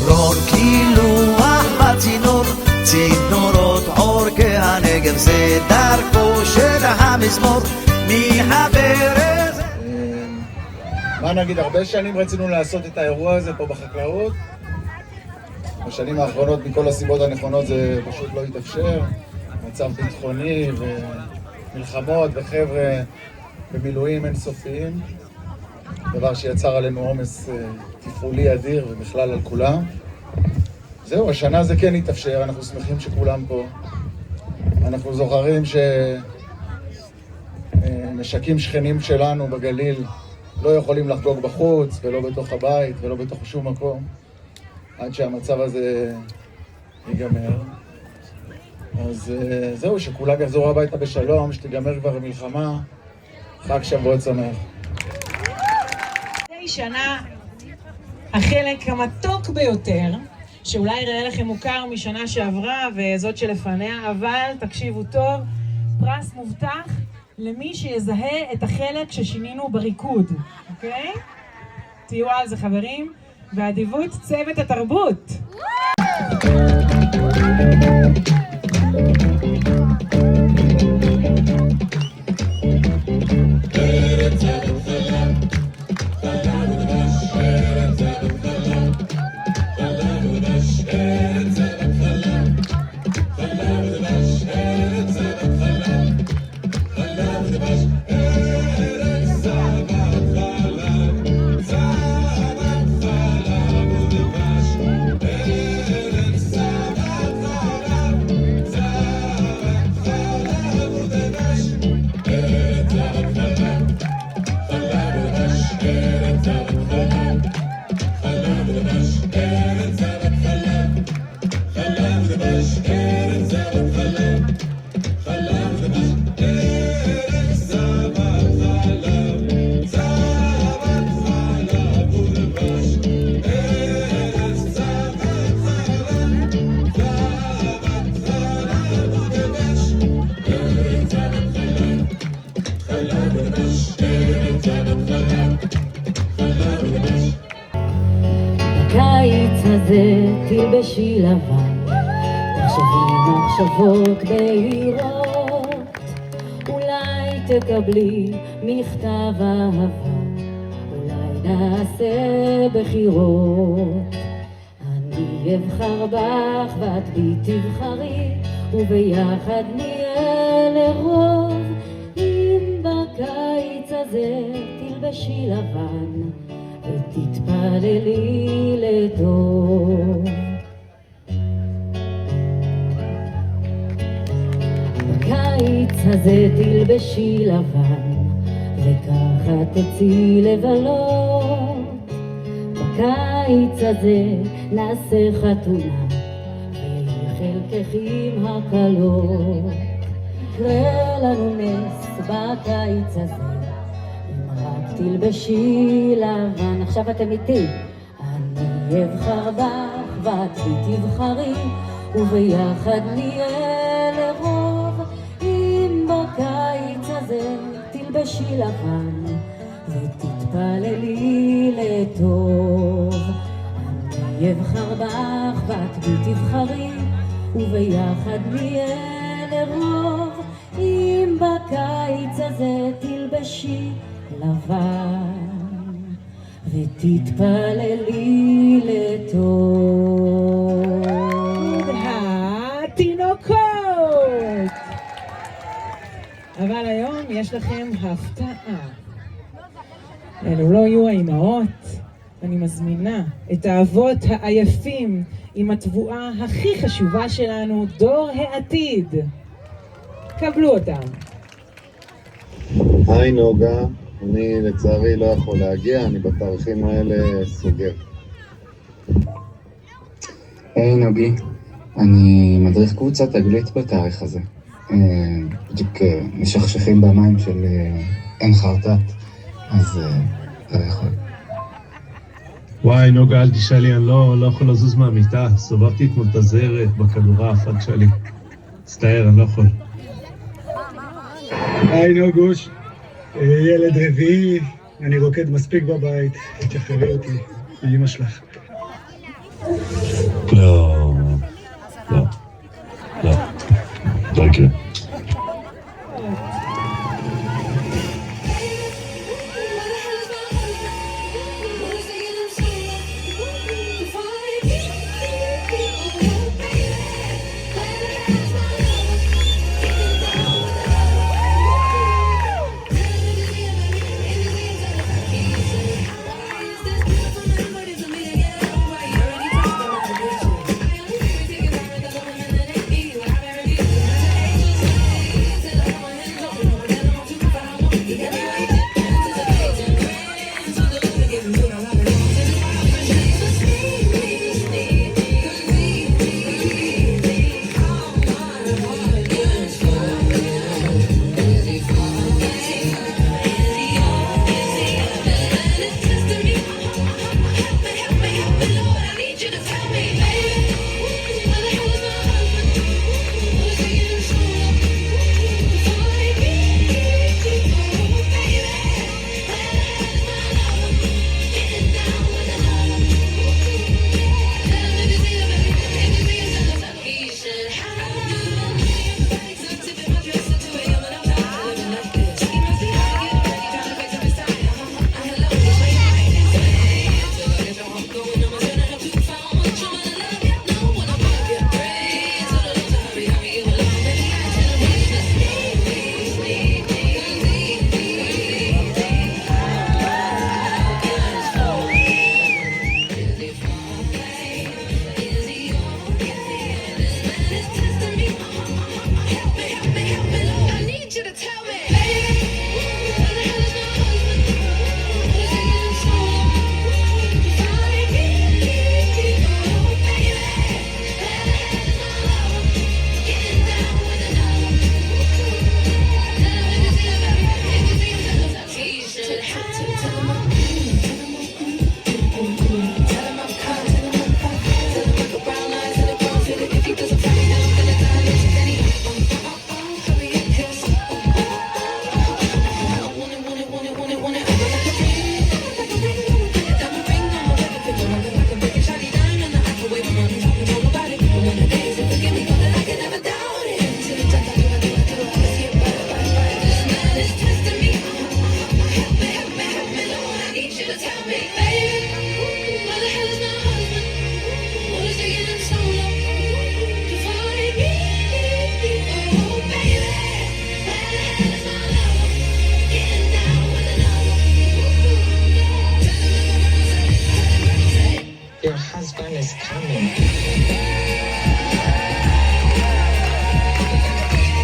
חברון קילוח בצינור, צינורות עורקי הנגב, זה דרכו של המזמור מהברז. מה נגיד, הרבה שנים רצינו לעשות את האירוע הזה פה בחקלאות. בשנים האחרונות מכל הסיבות הנכונות זה פשוט לא התאפשר. מצב ביטחוני ומלחמות וחבר'ה במילואים אינסופיים. דבר שיצר עלינו עומס תפעולי אדיר ובכלל על כולם. זהו, השנה זה כן התאפשר, אנחנו שמחים שכולם פה. אנחנו זוכרים שמשקים שכנים שלנו בגליל לא יכולים לחגוג בחוץ ולא בתוך הבית ולא בתוך שום מקום עד שהמצב הזה ייגמר. אז זהו, שכולם יחזרו הביתה בשלום, שתיגמר כבר המלחמה. חג שבועות שמח. מדי שנה החלק המתוק ביותר, שאולי יראה לכם מוכר משנה שעברה וזאת שלפניה, אבל תקשיבו טוב, פרס מובטח למי שיזהה את החלק ששינינו בריקוד, אוקיי? תהיו על זה חברים, באדיבות צוות התרבות. בקיץ הזה תלבשי לבן, תחשבי מחשבות בהירות, אולי תקבלי מכתב אהבה, אולי נעשה בחירות. אני אבחר בך ואת בי תבחרי, וביחד נהיה לרוב. אם בקיץ הזה תלבשי לבן ותתפללי לטוב. בקיץ הזה תלבשי לבן וככה תצאי לבלות. בקיץ הזה נעשה חתונה ויהיה חלקך עם הקלות. יקרה לנו נס בקיץ הזה אם רק תלבשי לבן. עכשיו אתם איתי. אני אבחר בך ואת בי תבחרי, וביחד נהיה לרוב. אם בקיץ הזה תלבשי לבן ותתפללי לטוב. אני אבחר בך ואת בי תבחרי, וביחד נהיה לרוב. אם בקיץ הזה תלבשי לבן ותתפללי לטוב. התינוקות! אבל היום יש לכם הפתעה. אלו לא יהיו האימהות. אני מזמינה את האבות העייפים עם התבואה הכי חשובה שלנו, דור העתיד. קבלו אותם. היי נוגה, אני לצערי לא יכול להגיע, אני בתאריכים האלה סוגר. היי נוגי, אני מדריך קבוצת תגלית בתאריך הזה. בדיוק משכשכים במים של אין חרטט, אז לא יכול. וואי נוגה, אל תשאלי, אני לא יכול לזוז מהמיטה, סובבתי אתמול את הזרת בכדורעף, אל תשאלי. מצטער, אני לא יכול. היי נוגוש, ילד רביעי, אני רוקד מספיק בבית, תשחררי אותי, אמא שלך. לא, לא, לא, לא יקרה.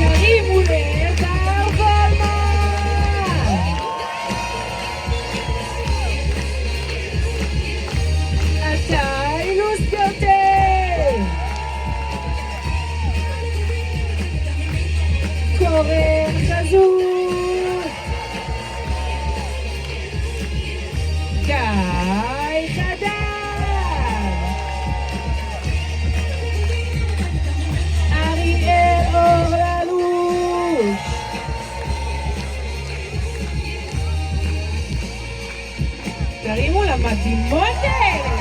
תרימו לאלדר וולמן! אתה אילוס יותר! קורן חזות! גיא חדר! אריאל אורללוש! תרימו למדהימות האלה!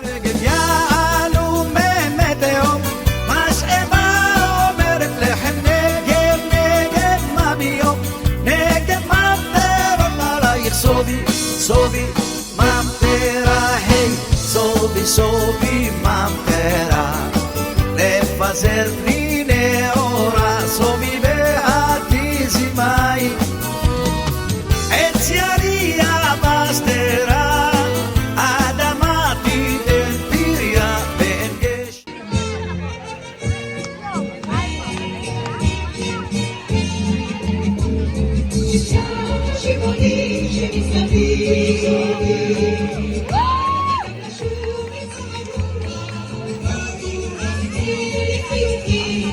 רגב יעלו מי תהום, משאבה אומרת לכם נגב, נגב מה ביום, נגב ממטרות עלייך סובי, סובי ממטרה, היי סובי, סובי ממטרה, לפזר פני נאורה, סובי והתיזי מים, עץ יריע בסתרה, אדמה תיתן פריה ואין גשם. Thank you.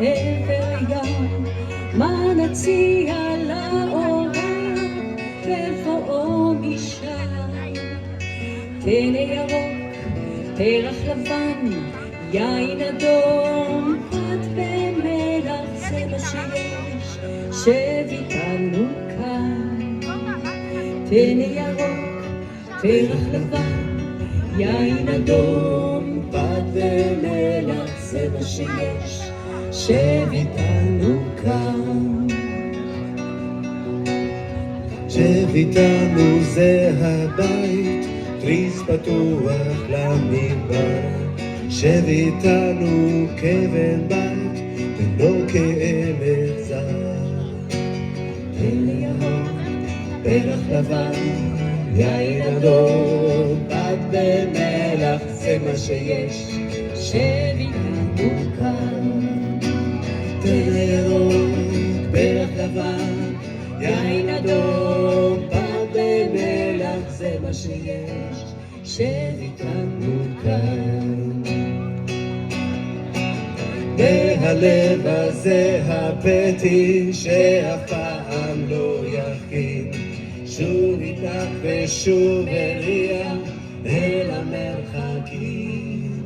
עבר ים, מה נציע לאורה בבואו משם? טנא ירוק, פרח לבן, יין אדום, פת ומלח, זה מה שיש, שב איתנו כאן. טנא ירוק, פרח לבן, יין אדום, פת ומלח, זה מה שיש, שב איתנו כאן. שב איתנו זה הבית, תריס פתוח למדבר. שב איתנו כאבן בית, ולא כאמר זר. טנא ירוק, פרח לבן, יין אדום, פת במלח, זה מה שיש, שב איתנו כאן. טנא ירוק, פרח לבן, יין אדום, פת במלח, זה מה שיש, שב איתנו כאן. והלב הזה הפתי שאף פעם לא יכין, שוב איתך ושוב אריח אל המרחקים.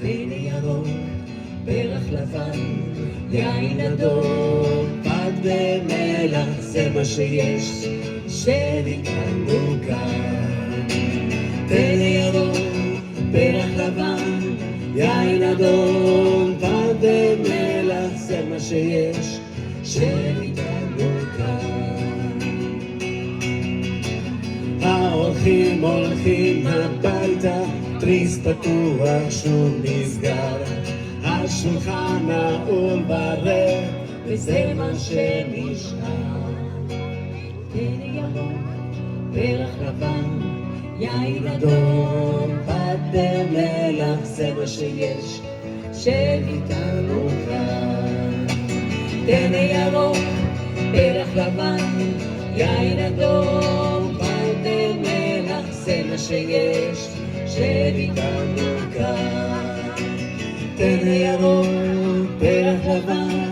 טנא ירוק, פרח לבן, יין אדום, פת במלח, זה מה שיש, שב איתנו כאן. טנא ירוק, פרח לבן, יין אדום, פת במלח, זה מה שיש, שב איתנו כאן. האורחים הולכים הביתה, תריס פתוח שוב נסגר. השולחן נעול ברק, וזה מה שנשאר. טנא ירוק, פרח לבן, יין אדום, פת במלח, זה מה שיש, שב איתנו כאן. טנא ירוק, פרח לבן, יין אדום, פת במלח, זה מה שיש, שב איתנו כאן. טנא ירוק, פרח לבן,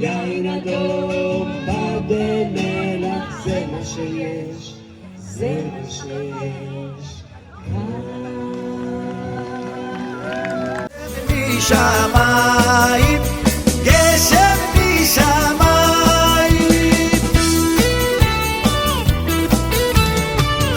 יין אדום, פת במלח, זה מה שיש, זה מה שיש. משמיים, גשם משמיים.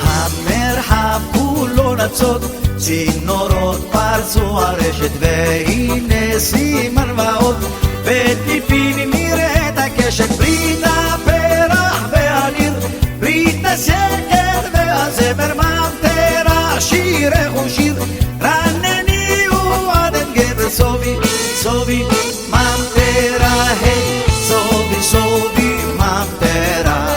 המרחב כולו נצוד, צינורות פרצו הרשת, והנה סימן ועוד, וטיפין נראה את הקשת, ברית הפרח והניר, ברית השקר והזמר, ממטרה שירך ושיר, רנני ועדן גבר סובי, סובי, ממטרה, היי, סובי, סובי, ממטרה,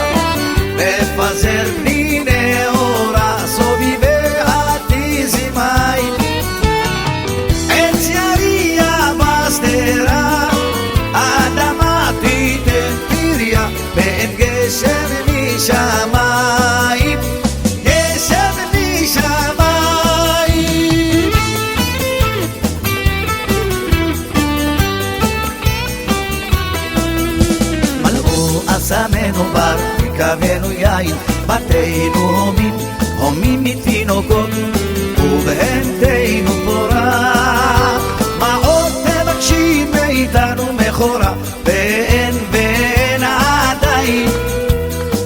לפזר בני נאורה, סובי והתיזי מים, עץ יריע בסתרה, אדמה תיתן פריה, ואין גשם משמיים, גשם משמיים. מלאו אסמנו בר, קבנו יין, בתינו הומים, הומים מתינוקות, ובהמתנו פורח. מה עוד תבקשים מאיתנו מכורה, ואין ואין עדיין.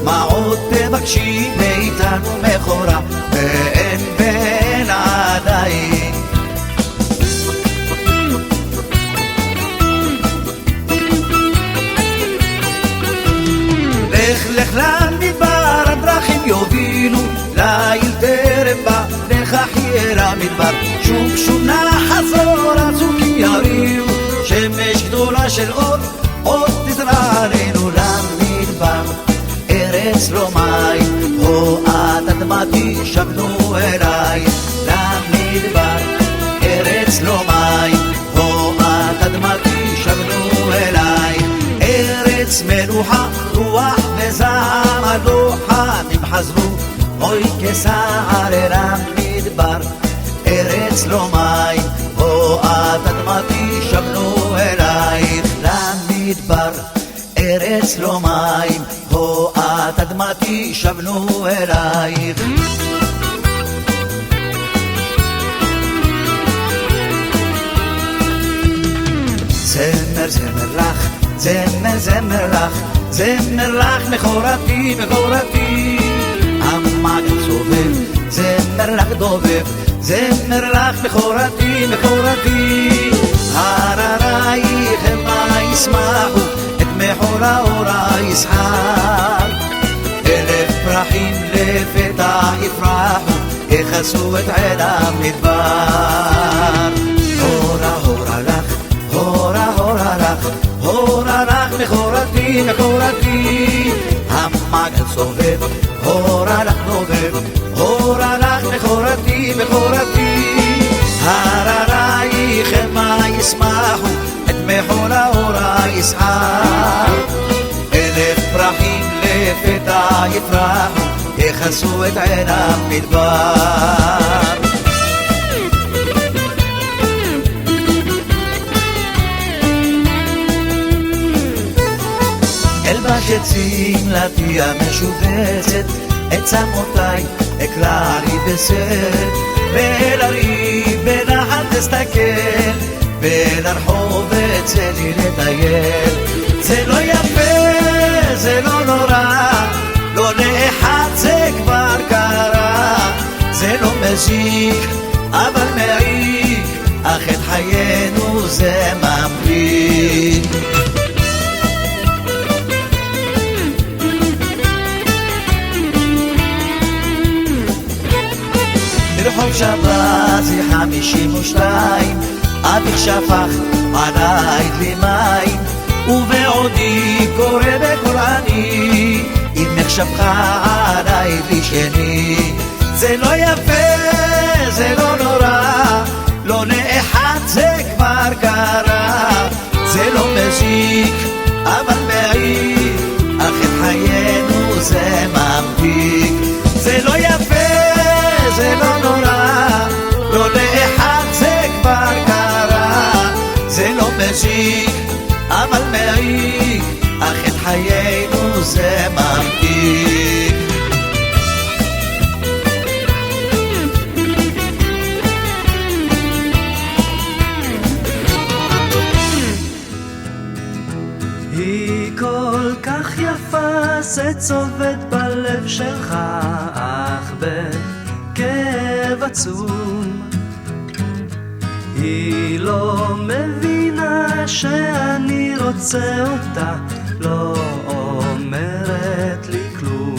מה עוד תבקשים מאיתנו מכורה, ואין ואין עדיין. לך לך למדבר, הדרכים יובילו, ליל טרם בא, לך חייר המדבר. שוב שוב נא חזור, הצוקים יריעו, שמש גדולה של אור, עוד תזרענו למדבר. ארץ לא מים, הועת אדמתי שבנו אליי, למדבר. ארץ לא מים, הועת אדמתי שבנו אליי, ארץ מנוחה, רוח וזעם, הלוחמים חזרו, אוי כסער אל המדבר. ארץ לא מים, הועת אדמתי שבנו אלייך, מדבר, ארץ לא מים, הו את אדמתי שבנו אלייך. זמר זמר לך, זמר זמר לך, זמר לך מכורתי מכורתי, המגן סובב, זמר לך דובב, זמר לך מכורתי מכורתי, הררייך מה ישמחו, את מחולה אורה ישחק, אלף פרחים לפתע יפרחו, יכסו את עד המדבר. הורה הורה לך, הורה הורה לך, הורה לך מכורתי מכורתי, המגן סובב, הורה לך דובב, הורה לך מכורתי מכורתי, הררייך מה ישמחו, את מחולה אורה ישחק, אלף פרחים לפתע יפרחו, יכסו את עין המדבר. אלבש את שמלתי המשובצת, את צמותיי אקרא לי בסרט, ואל הריב בנחת אסתכל, ואל הרחוב אצא לי לטייל. זה לא יפה, זה לא נורא, לא לאחד זה כבר קרה, זה לא מזיק אבל מעיק, אך את חיינו זה ממליק. ברחוב שבזי 52 אביך שפך עליי דלי מים, ובעודי קורא בקוראני, אם מחשבך עליי דלי שני. זה לא יפה, זה לא נורא, לא לאחד זה כבר קרה, זה לא מזיק אבל מעיק, אך את חיינו זה ממתיק. זה לא יפה, זה לא נורא, לא לאחד זה כבר קרה, זה לא מזיק אבל מעיק, אך את חיינו זה ממתיק. היא כל כך יפה, זה צובט בלב שלך, אך בכאב עצום. היא לא מבינה שאני רוצה אותה, לא אומרת לי כלום.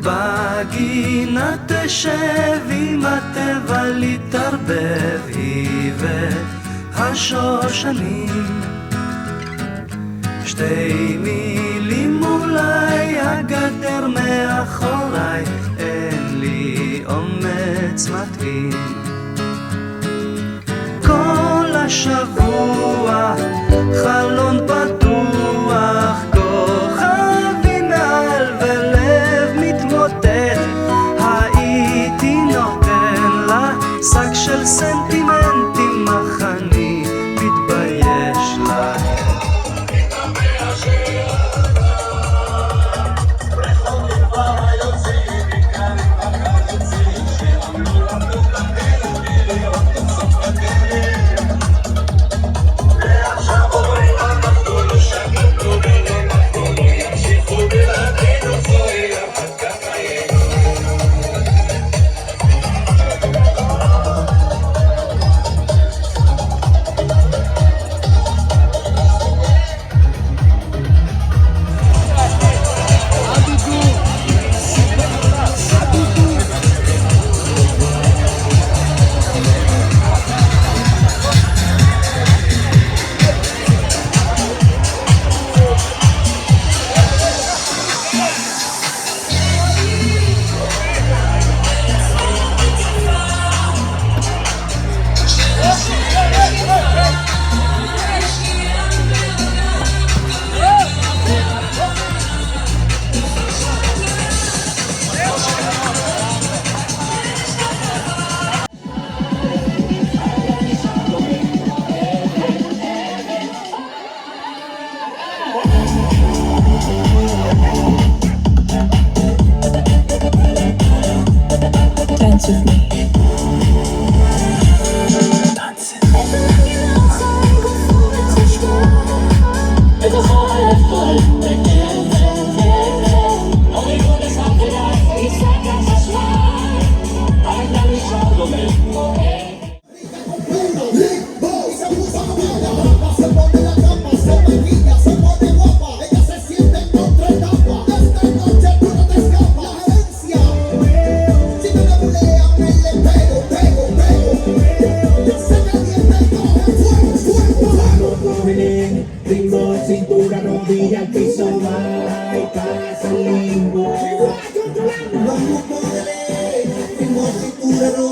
בגינה תשב עם הטבע להתערבב, היא והשושנים. שתי מילים אולי, הגדר מאחוריי, אין לי אומץ מתאים. כל השבוע חלון פתוח, כוכבים מעל ולב מתמוטט, הייתי נותן לה שק של סנטימנטים, אך אני מתבייש לה. עכשיו Ritmo, cintura, rodilla, al piso, pasa el limbo. Vamos, ritmo, cintura, rodilla.